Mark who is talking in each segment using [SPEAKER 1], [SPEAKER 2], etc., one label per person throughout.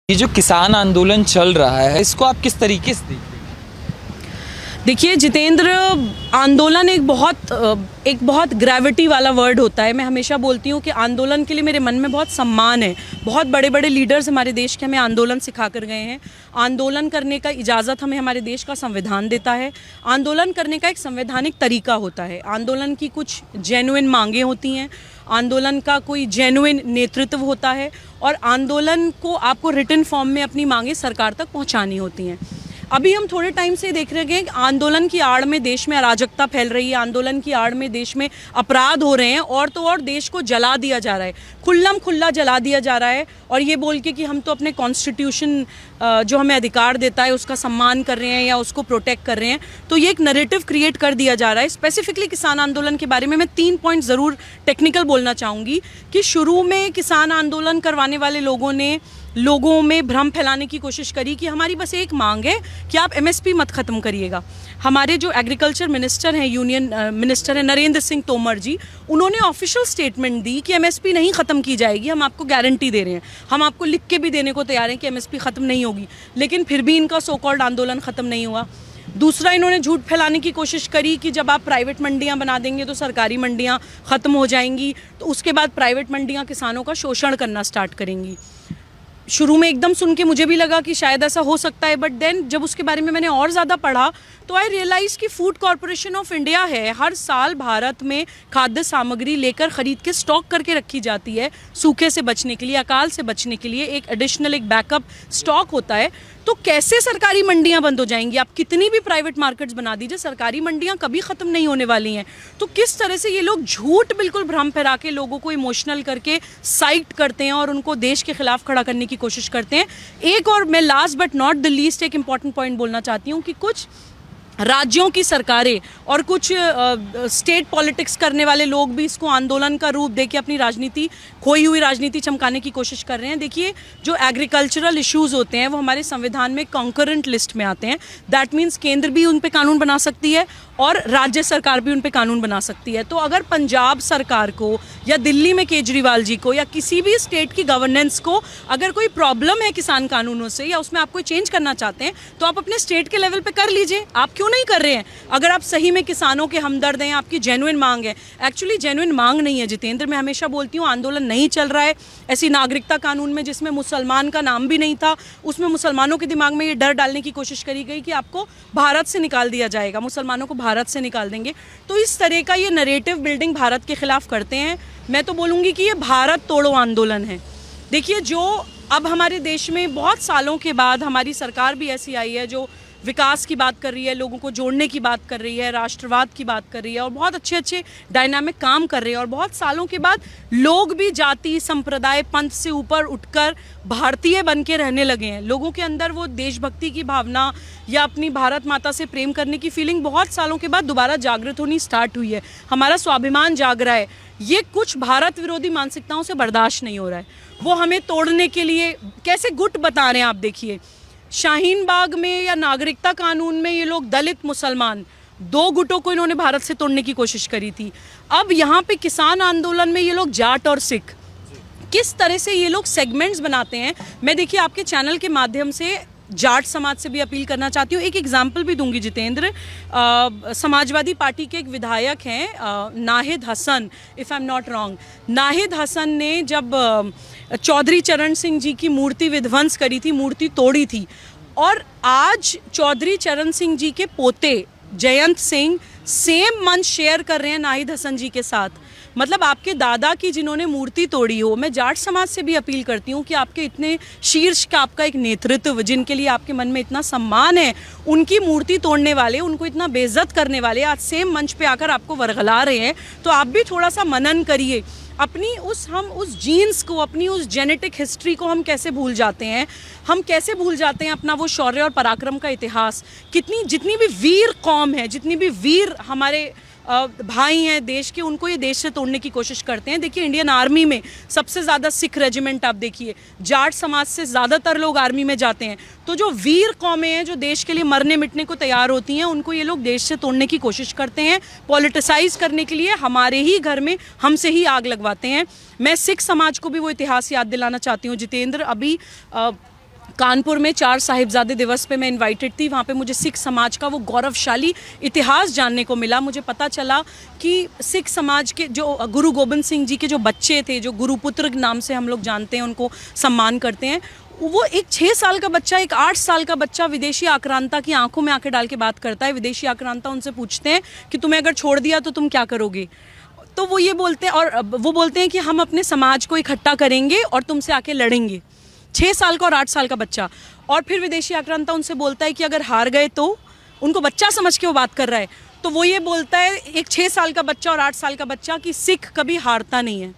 [SPEAKER 1] ये जो किसान आंदोलन चल रहा है इसको आप किस तरीके से देखते हैं?
[SPEAKER 2] देखिए जितेंद्र, आंदोलन एक बहुत ग्रेविटी वाला वर्ड होता है। मैं हमेशा बोलती हूँ कि आंदोलन के लिए मेरे मन में बहुत सम्मान है। बहुत बड़े बड़े लीडर्स हमारे देश के हमें आंदोलन सिखा कर गए हैं। आंदोलन करने का इजाज़त हमें हमारे देश का संविधान देता है। आंदोलन करने का एक संवैधानिक तरीका होता है। आंदोलन की कुछ जेन्युइन मांगें होती हैं, आंदोलन का कोई जेन्युइन नेतृत्व होता है और आंदोलन को आपको रिटन फॉर्म में अपनी मांगें सरकार तक पहुँचानी होती हैं। अभी हम थोड़े टाइम से देख रहे हैं कि आंदोलन की आड़ में देश में अराजकता फैल रही है, आंदोलन की आड़ में देश में अपराध हो रहे हैं और तो और देश को जला दिया जा रहा है, खुल्लम खुल्ला जला दिया जा रहा है। और ये बोल के कि हम तो अपने कॉन्स्टिट्यूशन जो हमें अधिकार देता है उसका सम्मान कर रहे हैं या उसको प्रोटेक्ट कर रहे हैं, तो ये एक नैरेटिव क्रिएट कर दिया जा रहा है। स्पेसिफिकली किसान आंदोलन के बारे में मैं 3 पॉइंट ज़रूर टेक्निकल बोलना चाहूँगी कि शुरू में किसान आंदोलन करवाने वाले लोगों ने लोगों में भ्रम फैलाने की कोशिश करी कि हमारी बस एक मांग है कि आप एमएसपी मत ख़त्म करिएगा। हमारे जो एग्रीकल्चर मिनिस्टर हैं, यूनियन मिनिस्टर हैं नरेंद्र सिंह तोमर जी, उन्होंने ऑफिशियल स्टेटमेंट दी कि एमएसपी नहीं ख़त्म की जाएगी, हम आपको गारंटी दे रहे हैं, हम आपको लिख के भी देने को तैयार हैं कि एमएसपी ख़त्म नहीं होगी। लेकिन फिर भी इनका सो कॉल्ड आंदोलन ख़त्म नहीं हुआ। दूसरा, इन्होंने झूठ फैलाने की कोशिश करी कि जब आप प्राइवेट मंडियां बना देंगे तो सरकारी मंडियां ख़त्म हो जाएंगी, तो उसके बाद प्राइवेट मंडियां किसानों का शोषण करना स्टार्ट करेंगी। शुरू में एकदम सुन के मुझे भी लगा कि शायद ऐसा हो सकता है, बट देन जब उसके बारे में मैंने और ज़्यादा पढ़ा तो आई रियलाइज़ कि फूड कॉरपोरेशन ऑफ इंडिया है, हर साल भारत में खाद्य सामग्री लेकर ख़रीद के स्टॉक करके रखी जाती है सूखे से बचने के लिए, अकाल से बचने के लिए। एक एडिशनल एक बैकअप स्टॉक होता है। तो कैसे सरकारी मंडियां बंद हो जाएंगी? आप कितनी भी प्राइवेट मार्केट्स बना दीजिए, सरकारी मंडियां कभी ख़त्म नहीं होने वाली हैं। तो किस तरह से ये लोग झूठ बिल्कुल भ्रम फैला के लोगों को इमोशनल करके साइट करते हैं और उनको देश के खिलाफ खड़ा करने की कोशिश करते हैं। एक और मैं last but not the least एक इम्पॉर्टेंट पॉइंट बोलना चाहती हूँ कि कुछ राज्यों की सरकारें और कुछ स्टेट पॉलिटिक्स करने वाले लोग भी इसको आंदोलन का रूप देके अपनी राजनीति, खोई हुई राजनीति चमकाने की कोशिश कर रहे हैं। देखिए, जो एग्रीकल्चरल इश्यूज़ होते हैं वो हमारे संविधान में कॉन्करेंट लिस्ट में आते हैं। दैट मीन्स केंद्र भी उन पे कानून बना सकती है और राज्य सरकार भी उन पे कानून बना सकती है। तो अगर पंजाब सरकार को या दिल्ली में केजरीवाल जी को या किसी भी स्टेट की गवर्नेंस को अगर कोई प्रॉब्लम है किसान कानूनों से या उसमें आप कोई चेंज करना चाहते हैं तो आप अपने स्टेट के लेवल पे कर लीजिए। आप क्यों नहीं कर रहे हैं? अगर आप सही में किसानों के हमदर्द हैं, आपकी जेन्युइन मांग है। एक्चुअली जेन्युइन मांग नहीं है जितेंद्र, मैं हमेशा बोलती हूँ आंदोलन नहीं चल रहा है ऐसी नागरिकता कानून में जिसमें मुसलमान का नाम भी नहीं था, उसमें मुसलमानों के दिमाग में ये डर डालने की कोशिश करी गई कि आपको भारत से निकाल दिया जाएगा, मुसलमानों को भारत से निकाल देंगे। तो इस तरह का ये नैरेटिव बिल्डिंग भारत के खिलाफ करते हैं। मैं तो बोलूँगी कि ये भारत तोड़ो आंदोलन है। देखिए, जो अब हमारे देश में बहुत सालों के बाद हमारी सरकार भी ऐसी आई है जो विकास की बात कर रही है, लोगों को जोड़ने की बात कर रही है, राष्ट्रवाद की बात कर रही है और बहुत अच्छे अच्छे डायनामिक काम कर रहे हैं। और बहुत सालों के बाद लोग भी जाति, संप्रदाय, पंथ से ऊपर उठकर भारतीय बन के रहने लगे हैं। लोगों के अंदर वो देशभक्ति की भावना या अपनी भारत माता से प्रेम करने की फीलिंग बहुत सालों के बाद दोबारा जागृत होनी स्टार्ट हुई है। हमारा स्वाभिमान जाग रहा है। ये कुछ भारत विरोधी मानसिकताओं से बर्दाश्त नहीं हो रहा है। वो हमें तोड़ने के लिए कैसे गुट बता रहे हैं। आप देखिए, शाहीन बाग में या नागरिकता कानून में ये लोग दलित, मुसलमान, 2 गुटों को इन्होंने भारत से तोड़ने की कोशिश करी थी। अब यहाँ पे किसान आंदोलन में ये लोग जाट और सिख, किस तरह से ये लोग सेगमेंट्स बनाते हैं। मैं देखिए आपके चैनल के माध्यम से जाट समाज से भी अपील करना चाहती हूँ। एक एग्जाम्पल भी दूंगी जितेंद्र। समाजवादी पार्टी के एक विधायक हैं Nahid Hasan, if I am not wrong. Nahid Hasan ने जब चौधरी चरण सिंह जी की मूर्ति विध्वंस करी थी, मूर्ति तोड़ी थी, और आज चौधरी चरण सिंह जी के पोते जयंत सिंह सेम मंच शेयर कर रहे हैं नाहिद हसन जी के साथ। मतलब आपके दादा की जिन्होंने मूर्ति तोड़ी हो। मैं जाट समाज से भी अपील करती हूँ कि आपके इतने शीर्ष का आपका एक नेतृत्व जिनके लिए आपके मन में इतना सम्मान है, उनकी मूर्ति तोड़ने वाले, उनको इतना बेइज्जत करने वाले आज सेम मंच पे आकर आपको वरगला रहे हैं। तो आप भी थोड़ा सा मनन करिए। अपनी हम उस जीन्स को, अपनी उस जेनेटिक हिस्ट्री को हम कैसे भूल जाते हैं? हम कैसे भूल जाते हैं अपना वो शौर्य और पराक्रम का इतिहास? जितनी भी वीर कौम है, जितनी भी वीर हमारे भाई हैं देश के, उनको ये देश से तोड़ने की कोशिश करते हैं। देखिए, इंडियन आर्मी में सबसे ज़्यादा सिख रेजिमेंट आप देखिए, जाट समाज से ज़्यादातर लोग आर्मी में जाते हैं। तो जो वीर कौमें हैं जो देश के लिए मरने मिटने को तैयार होती हैं, उनको ये लोग देश से तोड़ने की कोशिश करते हैं, पॉलिटिसाइज करने के लिए हमारे ही घर में हमसे ही आग लगवाते हैं। मैं सिख समाज को भी वो इतिहास याद दिलाना चाहती हूँ जितेंद्र। अभी कानपुर में 4 साहिबजादे दिवस पे मैं इनवाइटेड थी। वहाँ पे मुझे सिख समाज का वो गौरवशाली इतिहास जानने को मिला। मुझे पता चला कि सिख समाज के जो गुरु गोबिंद सिंह जी के जो बच्चे थे, जो गुरुपुत्र नाम से हम लोग जानते हैं, उनको सम्मान करते हैं, वो एक 6 साल का बच्चा, एक 8 साल का बच्चा विदेशी आक्रांता की आंखों में आंखें डाल के बात करता है। विदेशी आक्रांता उनसे पूछते हैं कि तुम्हें अगर छोड़ दिया तो तुम क्या करोगे। तो वो ये बोलते हैं, और वो बोलते हैं कि हम अपने समाज को इकट्ठा करेंगे और तुमसे आके लड़ेंगे। 6 साल का और 8 साल का बच्चा। और फिर विदेशी आक्रांता उनसे बोलता है कि अगर हार गए तो, उनको बच्चा समझ के वो बात कर रहा है, तो वो ये बोलता है, एक 6 साल का बच्चा और 8 साल का बच्चा, कि सिख कभी हारता नहीं है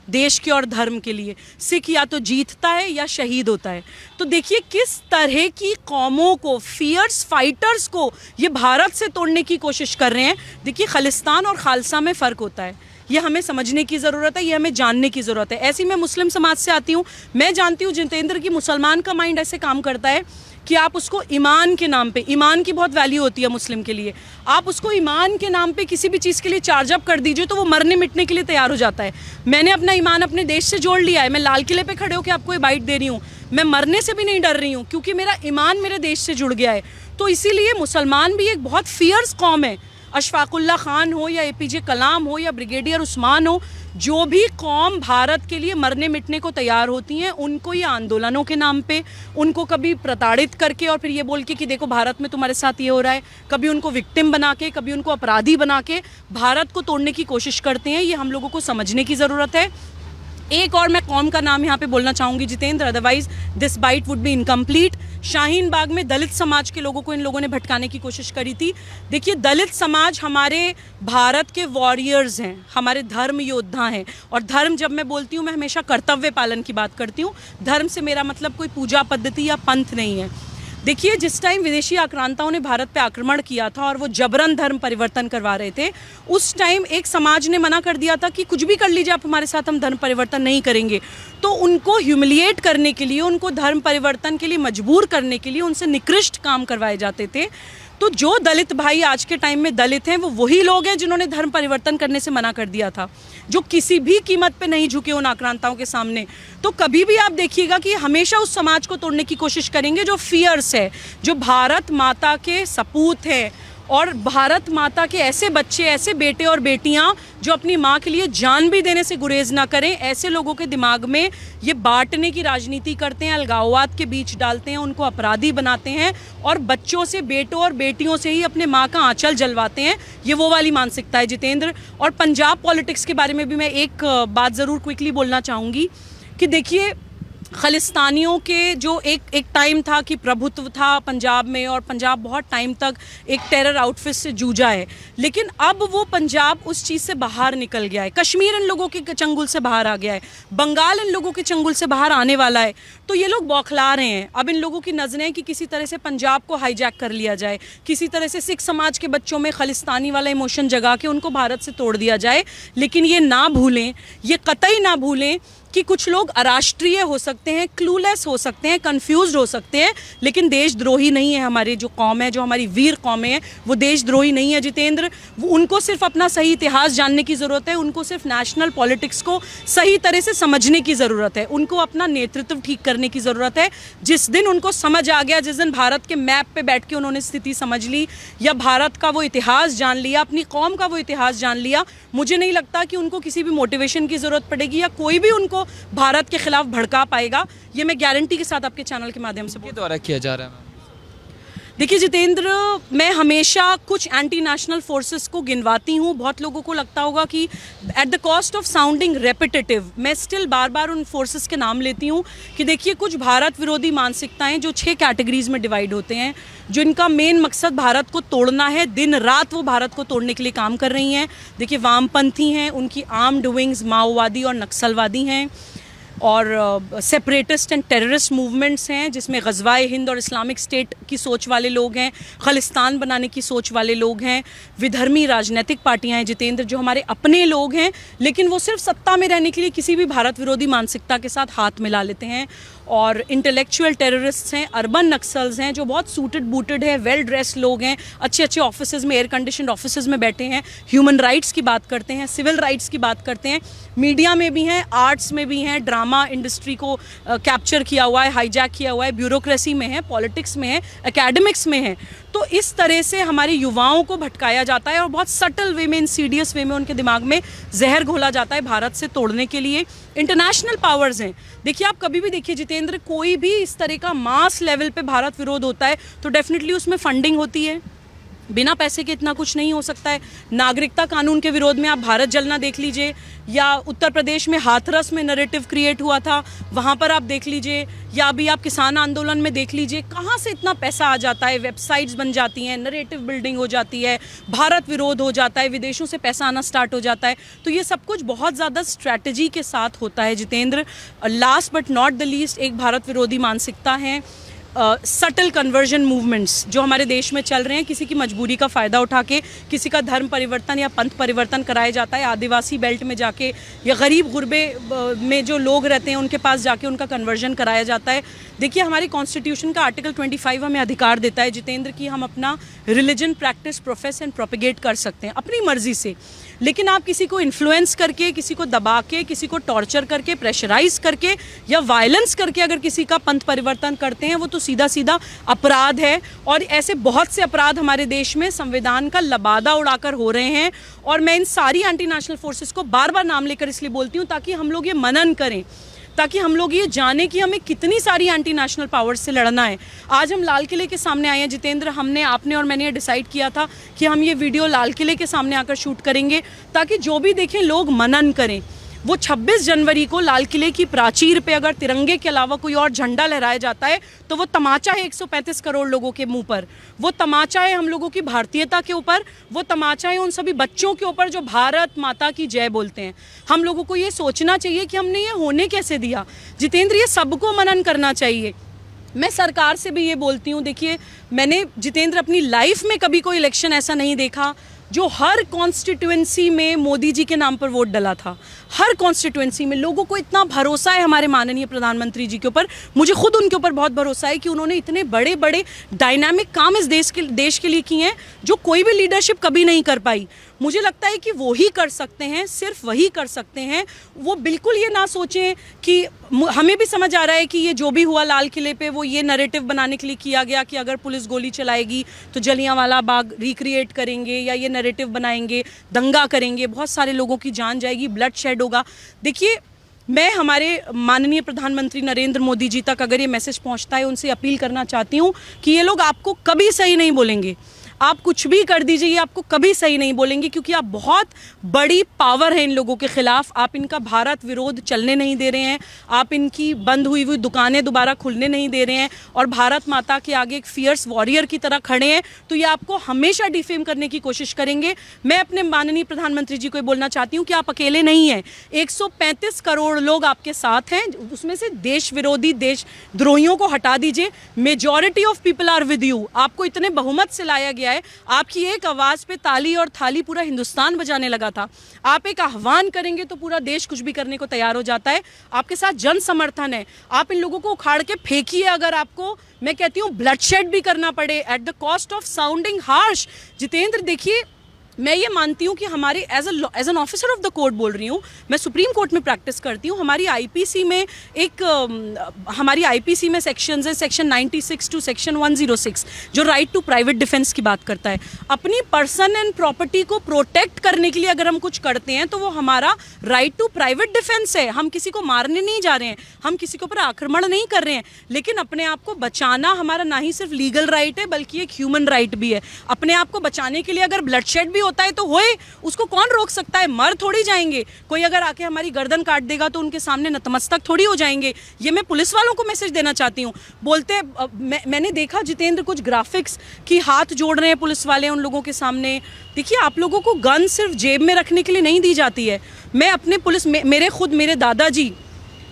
[SPEAKER 2] देश के और धर्म के लिए। सिख या तो जीतता है या शहीद होता है। तो देखिए किस तरह की कौमों को, फियर्स फाइटर्स को ये भारत से तोड़ने की कोशिश कर रहे हैं। देखिए खालिस्तान और खालसा में फ़र्क होता है, ये हमें समझने की ज़रूरत है, ये हमें जानने की ज़रूरत है। ऐसी मैं मुस्लिम समाज से आती हूँ, मैं जानती हूँ जितेंद्र की मुसलमान का माइंड ऐसे काम करता है कि आप उसको ईमान के नाम पे, ईमान की बहुत वैल्यू होती है मुस्लिम के लिए, आप उसको ईमान के नाम पे किसी भी चीज़ के लिए चार्ज अप कर दीजिए तो वो मरने मिटने के लिए तैयार हो जाता है। मैंने अपना ईमान अपने देश से जोड़ लिया है। मैं लाल किले पे खड़े होकर आपको ये बाइट दे रही हूँ, मैं मरने से भी नहीं डर रही हूँ क्योंकि मेरा ईमान मेरे देश से जुड़ गया है। तो इसीलिए मुसलमान भी एक बहुत फियर्स कौम है। अशफाकुल्ला खान हो या एपीजे कलाम हो या ब्रिगेडियर उस्मान हो, जो भी कौम भारत के लिए मरने मिटने को तैयार होती हैं, उनको ये आंदोलनों के नाम पे, उनको कभी प्रताड़ित करके और फिर ये बोल के कि देखो भारत में तुम्हारे साथ ये हो रहा है, कभी उनको विक्टिम बना के, कभी उनको अपराधी बना के भारत को तोड़ने की कोशिश करते हैं। ये हम लोगों को समझने की ज़रूरत है। एक और मैं कौम का नाम यहाँ पे बोलना चाहूँगी Jitendra, otherwise this bite would be incomplete. Shaheen Bagh में दलित समाज के लोगों को इन लोगों ने भटकाने की कोशिश करी थी। देखिए दलित समाज हमारे भारत के वॉरियर्स हैं, हमारे धर्म योद्धा हैं। और धर्म जब मैं बोलती हूँ, मैं हमेशा कर्तव्य पालन की बात करती हूँ। धर्म से मेरा मतलब कोई पूजा पद्धति या पंथ नहीं है। देखिए जिस टाइम विदेशी आक्रांताओं ने भारत पे आक्रमण किया था और वो जबरन धर्म परिवर्तन करवा रहे थे, उस टाइम एक समाज ने मना कर दिया था कि कुछ भी कर लीजिए आप हमारे साथ, हम धर्म परिवर्तन नहीं करेंगे। तो उनको ह्यूमिलिएट करने के लिए, उनको धर्म परिवर्तन के लिए मजबूर करने के लिए उनसे निकृष्ट काम करवाए जाते थे। तो जो दलित भाई आज के टाइम में दलित हैं, वो वही लोग हैं जिन्होंने धर्म परिवर्तन करने से मना कर दिया था, जो किसी भी कीमत पे नहीं झुके उन आक्रांताओं के सामने। तो कभी भी आप देखिएगा कि हमेशा उस समाज को तोड़ने की कोशिश करेंगे जो फियर्स है, जो भारत माता के सपूत है और भारत माता के ऐसे बच्चे, ऐसे बेटे और बेटियां जो अपनी माँ के लिए जान भी देने से गुरेज ना करें। ऐसे लोगों के दिमाग में ये बांटने की राजनीति करते हैं, अलगाववाद के बीच डालते हैं, उनको अपराधी बनाते हैं और बच्चों से, बेटों और बेटियों से ही अपने माँ का आंचल जलवाते हैं। ये वो वाली मानसिकता है जितेंद्र। और पंजाब पॉलिटिक्स के बारे में भी मैं एक बात ज़रूर क्विकली बोलना चाहूँगी कि देखिए खालिस्तानियों के जो एक टाइम था कि प्रभुत्व था पंजाब में, और पंजाब बहुत टाइम तक एक टेरर आउटफिट से जूझा है, लेकिन अब वो पंजाब उस चीज़ से बाहर निकल गया है। कश्मीर इन लोगों के चंगुल से बाहर आ गया है, बंगाल इन लोगों के चंगुल से बाहर आने वाला है। तो ये लोग बौखला रहे हैं। अब इन लोगों की नज़रें हैं कि किसी तरह से पंजाब को हाईजैक कर लिया जाए, किसी तरह से सिख समाज के बच्चों में खालिस्तानी वाला इमोशन जगा के उनको भारत से तोड़ दिया जाए। लेकिन ये ना भूलें, ये कतई ना भूलें कि कुछ लोग अराष्ट्रीय हो सकते हैं, क्लूलेस हो सकते हैं, कंफ्यूज्ड हो सकते हैं, लेकिन देशद्रोही नहीं है। हमारी जो कौम है, जो हमारी वीर कौमें हैं, वो देशद्रोही नहीं है जितेंद्र। उनको सिर्फ अपना सही इतिहास जानने की ज़रूरत है, उनको सिर्फ नेशनल पॉलिटिक्स को सही तरह से समझने की ज़रूरत है, उनको अपना नेतृत्व ठीक करने की ज़रूरत है। जिस दिन उनको समझ आ गया, जिस दिन भारत के मैप पे बैठ के उन्होंने स्थिति समझ ली या भारत का वो इतिहास जान लिया, अपनी कौम का वो इतिहास जान लिया, मुझे नहीं लगता कि उनको किसी भी मोटिवेशन की ज़रूरत पड़ेगी या कोई भी उनको भारत के खिलाफ भड़का पाएगा। ये मैं गारंटी के साथ आपके चैनल के माध्यम से
[SPEAKER 1] द्वारा किया जा रहा है।
[SPEAKER 2] देखिए जितेंद्र, मैं हमेशा कुछ एंटी नेशनल फोर्सेस को गिनवाती हूँ। बहुत लोगों को लगता होगा कि eight the cost of sounding repetitive, मैं स्टिल बार बार उन फोर्सेस के नाम लेती हूँ कि देखिए कुछ भारत विरोधी मानसिकताएं जो 6 कैटेगरीज में डिवाइड होते हैं, जो इनका मेन मकसद भारत को तोड़ना है, दिन रात वो भारत को तोड़ने के लिए काम कर रही हैं। देखिए वामपंथी हैं, उनकी आर्म्ड विंग्स माओवादी और नक्सलवादी हैं, और सेपरेटिस्ट एंड टेररिस्ट मूवमेंट्स हैं जिसमें गज़वाए हिंद और इस्लामिक स्टेट की सोच वाले लोग हैं, खालिस्तान बनाने की सोच वाले लोग हैं, विधर्मी राजनीतिक पार्टियां हैं जितेंद्र, जो हमारे अपने लोग हैं लेकिन वो सिर्फ सत्ता में रहने के लिए किसी भी भारत विरोधी मानसिकता के साथ हाथ मिला लेते हैं। और इंटेलेक्चुअल टेररिस्ट्स हैं, अर्बन नक्सल्स हैं जो बहुत सूटेड बूटेड है, वेल ड्रेस्ड लोग हैं, अच्छे अच्छे ऑफिसेज में, एयर कंडीशनड ऑफिसेज में बैठे हैं, ह्यूमन राइट्स की बात करते हैं, सिविल राइट्स की बात करते हैं, मीडिया में भी हैं, आर्ट्स में भी हैं, ड्रामा इंडस्ट्री को कैप्चर किया हुआ है, हाईजैक किया हुआ है, ब्यूरोक्रेसी में है, पॉलिटिक्स में है, एकेडमिक्स में है। तो इस तरह से हमारे युवाओं को भटकाया जाता है और बहुत सटल वे में, इंसीडियस वे में उनके दिमाग में जहर घोला जाता है भारत से तोड़ने के लिए। इंटरनेशनल पावर्स हैं, देखिए आप कभी भी देखिए जितेंद्र, कोई भी इस तरह का मास लेवल पे भारत विरोध होता है तो डेफिनेटली उसमें फंडिंग होती है, बिना पैसे के इतना कुछ नहीं हो सकता है। नागरिकता कानून के विरोध में आप भारत जलना देख लीजिए, या उत्तर प्रदेश में हाथरस में नैरेटिव क्रिएट हुआ था, वहाँ पर आप देख लीजिए, या अभी आप किसान आंदोलन में देख लीजिए, कहाँ से इतना पैसा आ जाता है, वेबसाइट्स बन जाती हैं, नैरेटिव बिल्डिंग हो जाती है, भारत विरोध हो जाता है, विदेशों से पैसा आना स्टार्ट हो जाता है। तो ये सब कुछ बहुत ज़्यादा स्ट्रैटेजी के साथ होता है Jitendra. Last but not the least, एक भारत विरोधी मानसिकता है, सटल कन्वर्जन मूवमेंट्स जो हमारे देश में चल रहे हैं, किसी की मजबूरी का फ़ायदा उठा के किसी का धर्म परिवर्तन या पंथ परिवर्तन कराया जाता है, आदिवासी बेल्ट में जाके या गरीब गुरबे में जो लोग रहते हैं उनके पास जाके उनका कन्वर्जन कराया जाता है। देखिए हमारे कॉन्स्टिट्यूशन का आर्टिकल 25 हमें अधिकार देता है जितेंद्र कि हम अपना religion practice, profess and propagate कर सकते हैं अपनी मर्जी से, लेकिन आप किसी को इन्फ्लुएंस करके, किसी को दबा के, किसी को टॉर्चर करके, प्रेशराइज करके या वायलेंस करके अगर किसी का पंथ परिवर्तन करते हैं, वो तो सीधा सीधा अपराध है। और ऐसे बहुत से अपराध हमारे देश में संविधान का लबादा उड़ाकर हो रहे हैं। और मैं इन सारी एंटी नेशनल फोर्सेस को बार बार नाम लेकर इसलिए बोलती हूँ ताकि हम लोग ये मनन करें, ताकि हम लोग ये जाने कि हमें कितनी सारी एंटी नेशनल पावर्स से लड़ना है। आज हम लाल किले के सामने आए हैं जितेंद्र, हमने, आपने और मैंने ये डिसाइड किया था कि हम ये वीडियो लाल किले के सामने आकर शूट करेंगे ताकि जो भी देखें लोग मनन करें। वो 26 जनवरी को लाल किले की प्राचीर पे अगर तिरंगे के अलावा कोई और झंडा लहराया जाता है तो वो तमाचा है 135 करोड़ लोगों के मुंह पर, वो तमाचा है हम लोगों की भारतीयता के ऊपर, वो तमाचा है उन सभी बच्चों के ऊपर जो भारत माता की जय बोलते हैं। हम लोगों को ये सोचना चाहिए कि हमने ये होने कैसे दिया। जितेंद्र, ये सबको मनन करना चाहिए। मैं सरकार से भी ये बोलती हूँ, देखिए मैंने जितेंद्र अपनी लाइफ में कभी कोई इलेक्शन ऐसा नहीं देखा जो हर कॉन्स्टिट्यूएंसी में मोदी जी के नाम पर वोट डला था। हर कॉन्स्टिट्यूएंसी में लोगों को इतना भरोसा है हमारे माननीय प्रधानमंत्री जी के ऊपर, मुझे खुद उनके ऊपर बहुत भरोसा है कि उन्होंने इतने बड़े बड़े डायनामिक काम इस देश के लिए किए हैं जो कोई भी लीडरशिप कभी नहीं कर पाई। मुझे लगता है कि वो ही कर सकते हैं, सिर्फ वही कर सकते हैं। वो बिल्कुल ये ना सोचें कि, हमें भी समझ आ रहा है कि ये जो भी हुआ लाल किले पे वो ये नैरेटिव बनाने के लिए किया गया कि अगर पुलिस गोली चलाएगी तो जलियांवाला बाग रिक्रिएट करेंगे या ये नैरेटिव बनाएंगे, दंगा करेंगे, बहुत सारे लोगों की जान जाएगी, ब्लड शेड होगा। देखिए मैं हमारे माननीय प्रधानमंत्री नरेंद्र मोदी जी तक अगर ये मैसेज पहुंचता है, उनसे अपील करना चाहती हूँ कि ये लोग आपको कभी सही नहीं बोलेंगे। आप कुछ भी कर दीजिए, ये आपको कभी सही नहीं बोलेंगे क्योंकि आप बहुत बड़ी पावर है इन लोगों के खिलाफ। आप इनका भारत विरोध चलने नहीं दे रहे हैं, आप इनकी बंद हुई दुकानें दोबारा खुलने नहीं दे रहे हैं और भारत माता के आगे एक फियर्स वॉरियर की तरह खड़े हैं, तो ये आपको हमेशा डिफेम करने की कोशिश करेंगे। मैं अपने माननीय प्रधानमंत्री जी को बोलना चाहती हूँ कि आप अकेले नहीं हैं, 135 करोड़ लोग आपके साथ हैं, उसमें से देश विरोधी, देशद्रोहियों को हटा दीजिए। Majority of people are with you. आपको इतने बहुमत से लाया गया है, आपकी एक आवाज पे ताली और थाली पूरा हिंदुस्तान बजाने लगा था। आप एक आह्वान करेंगे तो पूरा देश कुछ भी करने को तैयार हो जाता है। आपके साथ जन समर्थन है, आप इन लोगों को उखाड़ के फेंकिए। अगर आपको, मैं कहती हूँ, ब्लडशेड भी करना पड़े at the cost of sounding harsh. Jitendra देखिए, मैं ये मानती हूँ कि हमारे as an officer of the court बोल रही हूँ, मैं सुप्रीम कोर्ट में प्रैक्टिस करती हूँ। हमारी आईपीसी में सेक्शंस है, सेक्शन 96 टू सेक्शन 106 जो राइट टू प्राइवेट डिफेंस की बात करता है। अपनी पर्सन एंड प्रॉपर्टी को प्रोटेक्ट करने के लिए अगर हम कुछ करते हैं तो वो हमारा राइट टू प्राइवेट डिफेंस है। हम किसी को मारने नहीं जा रहे हैं, हम किसी के ऊपर आक्रमण नहीं कर रहे हैं, लेकिन अपने आप को बचाना हमारा ना ही सिर्फ लीगल राइट है बल्कि एक ह्यूमन राइट भी है। अपने आप को बचाने के लिए अगर ब्लडशेड भी होता है तो होए, उसको कौन रोक सकता है? मर थोड़ी जाएंगे। कोई अगर आके हमारी गर्दन काट देगा तो उनके सामने नतमस्तक थोड़ी हो जाएंगे। ये मैं पुलिस वालों को मैसेज देना चाहती हूँ। बोलते मैंने देखा जितेंद्र कुछ ग्राफिक्स कि हाथ जोड़ रहे हैं पुलिस वाले उन लोगों के सामने। देखिए, आप लोगों को गन सिर्फ जेब में रखने के लिए नहीं दी जाती है। मैं अपने पुलिस मेरे दादाजी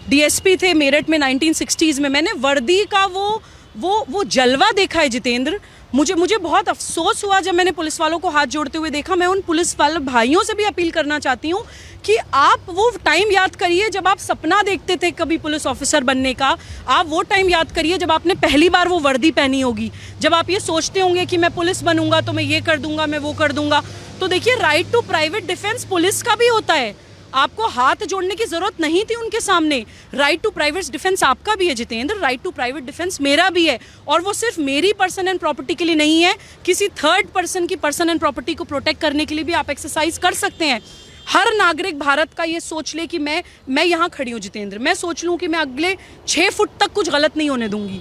[SPEAKER 2] डीएसपी थे मेरठ में 1960s में। मैंने वर्दी का वो वो जलवा देखा है जितेंद्र। मुझे बहुत अफसोस हुआ जब मैंने पुलिस वालों को हाथ जोड़ते हुए देखा। मैं उन पुलिस वाले भाइयों से भी अपील करना चाहती हूँ कि आप वो टाइम याद करिए जब आप सपना देखते थे कभी पुलिस ऑफिसर बनने का। आप वो टाइम याद करिए जब आपने पहली बार वो वर्दी पहनी होगी, जब आप ये सोचते होंगे कि मैं पुलिस बनूंगा तो मैं ये कर दूंगा, मैं वो कर दूंगा। तो देखिए, right to private defence police का भी होता है। आपको हाथ जोड़ने की जरूरत नहीं थी उनके सामने। राइट टू प्राइवेट डिफेंस आपका भी है Jitendra, right to private defence मेरा भी है। और वो सिर्फ मेरी पर्सन एंड प्रॉपर्टी के लिए नहीं है, किसी थर्ड पर्सन की पर्सन एंड प्रॉपर्टी को प्रोटेक्ट करने के लिए भी आप एक्सरसाइज कर सकते हैं। हर नागरिक भारत का ये सोच ले कि मैं यहाँ खड़ी हूँ जितेंद्र, मैं सोच लूँ कि मैं अगले 6 फुट तक कुछ गलत नहीं होने दूंगी।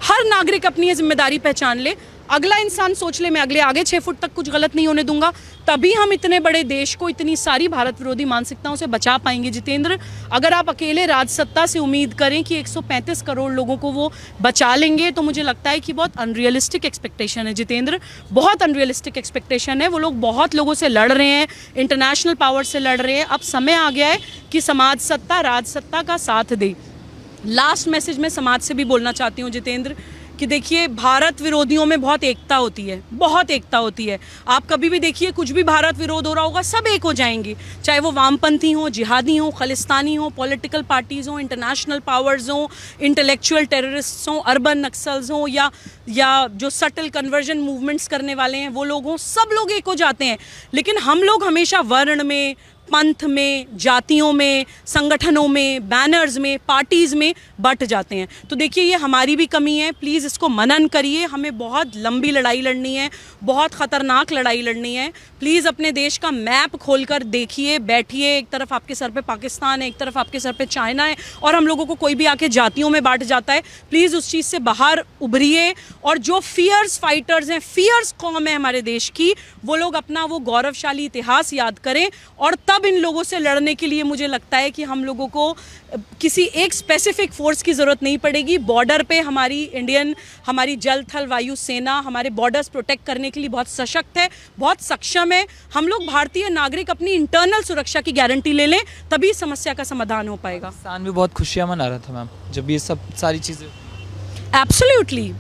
[SPEAKER 2] हर नागरिक अपनी ये जिम्मेदारी पहचान ले, अगला इंसान सोच ले मैं आगे 6 फुट तक कुछ गलत नहीं होने दूंगा। तभी हम इतने बड़े देश को इतनी सारी भारत विरोधी मानसिकताओं से बचा पाएंगे जितेंद्र। अगर आप अकेले राजसत्ता से उम्मीद करें कि 135 करोड़ लोगों को वो बचा लेंगे, तो मुझे लगता है कि बहुत अनरियलिस्टिक एक्सपेक्टेशन है जितेंद्र, बहुत अनरियलिस्टिक एक्सपेक्टेशन है। वो लोग बहुत लोगों से लड़ रहे हैं, इंटरनेशनल पावर से लड़ रहे हैं। अब समय आ गया है कि समाज सत्ता राजसत्ता का साथ दे। लास्ट मैसेज मैं समाज से भी बोलना चाहती हूँ जितेंद्र कि देखिए, भारत विरोधियों में बहुत एकता होती है, बहुत एकता होती है। आप कभी भी देखिए, कुछ भी भारत विरोध हो रहा होगा, सब एक हो जाएंगे, चाहे वो वामपंथी हो, जिहादी हो, खालिस्तानी हो, पॉलिटिकल पार्टीज़ हो, इंटरनेशनल पावर्स हो, इंटेलेक्चुअल टेररिस्ट्स हो, अर्बन नक्सल्स हो, या जो सटल कन्वर्जन मूवमेंट्स करने वाले हैं वो लोग हों, सब लोग एक हो जाते हैं। लेकिन हम लोग हमेशा वर्ण में, पंथ में, जातियों में, संगठनों में, बैनर्स में, पार्टीज़ में बट जाते हैं। तो देखिए, ये हमारी भी कमी है। प्लीज़ इसको मनन करिए। हमें बहुत लंबी लड़ाई लड़नी है, बहुत ख़तरनाक लड़ाई लड़नी है। प्लीज़ अपने देश का मैप खोलकर देखिए, बैठिए। एक तरफ आपके सर पे पाकिस्तान है, एक तरफ आपके सर पे चाइना है, और हम लोगों को कोई भी आके जातियों में बांट जाता है। प्लीज़ उस चीज़ से बाहर उभरिए। और जो फियर्स फाइटर्स हैं, फियर्स कौम है हमारे देश की, वो लोग अपना वो गौरवशाली इतिहास याद करें। और तब इन लोगों से लड़ने के लिए मुझे लगता है कि हम लोगों को किसी एक स्पेसिफिक फोर्स की ज़रूरत नहीं पड़ेगी। बॉर्डर पे हमारी जल थल वायु सेना हमारे बॉर्डर्स प्रोटेक्ट करने के लिए बहुत सशक्त है, बहुत सक्षम है। हम लोग भारतीय नागरिक अपनी इंटरनल सुरक्षा की गारंटी ले लें, तभी समस्या का समाधान हो पाएगा।
[SPEAKER 1] पाकिस्तान भी बहुत खुशियाँ मना रहा था मैम जब ये सब सारी चीज़ें।
[SPEAKER 2] Absolutely,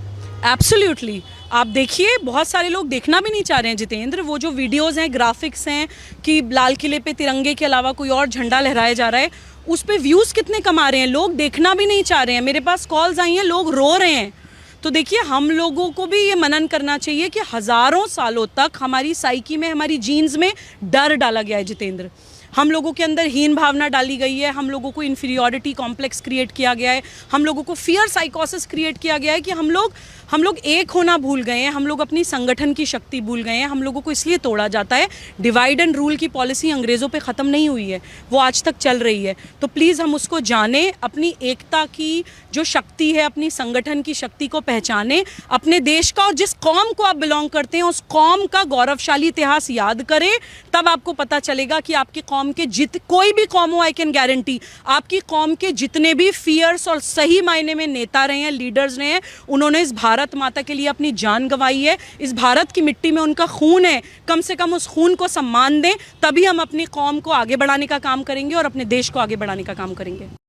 [SPEAKER 2] absolutely. आप देखिए, बहुत सारे लोग देखना भी नहीं चाह रहे हैं जितेंद्र। वो जो वीडियोस हैं, ग्राफिक्स हैं कि लाल किले पे तिरंगे के अलावा कोई और झंडा लहराया जा रहा है, उस पे व्यूज़ कितने कमा रहे हैं। लोग देखना भी नहीं चाह रहे हैं। मेरे पास कॉल्स आई हैं, लोग रो रहे हैं। तो देखिए, हम लोगों को भी ये मनन करना चाहिए कि हज़ारों सालों तक हमारी साइकी में, हमारी जीन्स में डर डाला गया है जितेंद्र। हम लोगों के अंदर हीन भावना डाली गई है, हम लोगों को इन्फीरियॉरिटी कॉम्प्लेक्स क्रिएट किया गया है, हम लोगों को फियर साइकोसिस क्रिएट किया गया है कि हम लोग एक होना भूल गए हैं, हम लोग अपनी संगठन की शक्ति भूल गए हैं। हम लोगों को इसलिए तोड़ा जाता है। डिवाइड एंड रूल की पॉलिसी अंग्रेज़ों पे ख़त्म नहीं हुई है, वो आज तक चल रही है। तो प्लीज़ हम उसको जानें, अपनी एकता की जो शक्ति है, अपनी संगठन की शक्ति को पहचानें, अपने देश का और जिस कौम को आप बिलोंग करते हैं उस कौम का गौरवशाली इतिहास याद करें। तब आपको पता चलेगा कि आपकी कौम के कोई भी कौम हो, आई कैन गारंटी, आपकी कौम के जितने भी फियर्स और सही मायने में नेता रहे हैं, लीडर्स रहे हैं, उन्होंने इस भारत माता के लिए अपनी जान गंवाई है। इस भारत की मिट्टी में उनका खून है। कम से कम उस खून को सम्मान दें, तभी हम अपनी कौम को आगे बढ़ाने का काम करेंगे और अपने देश को आगे बढ़ाने का काम करेंगे।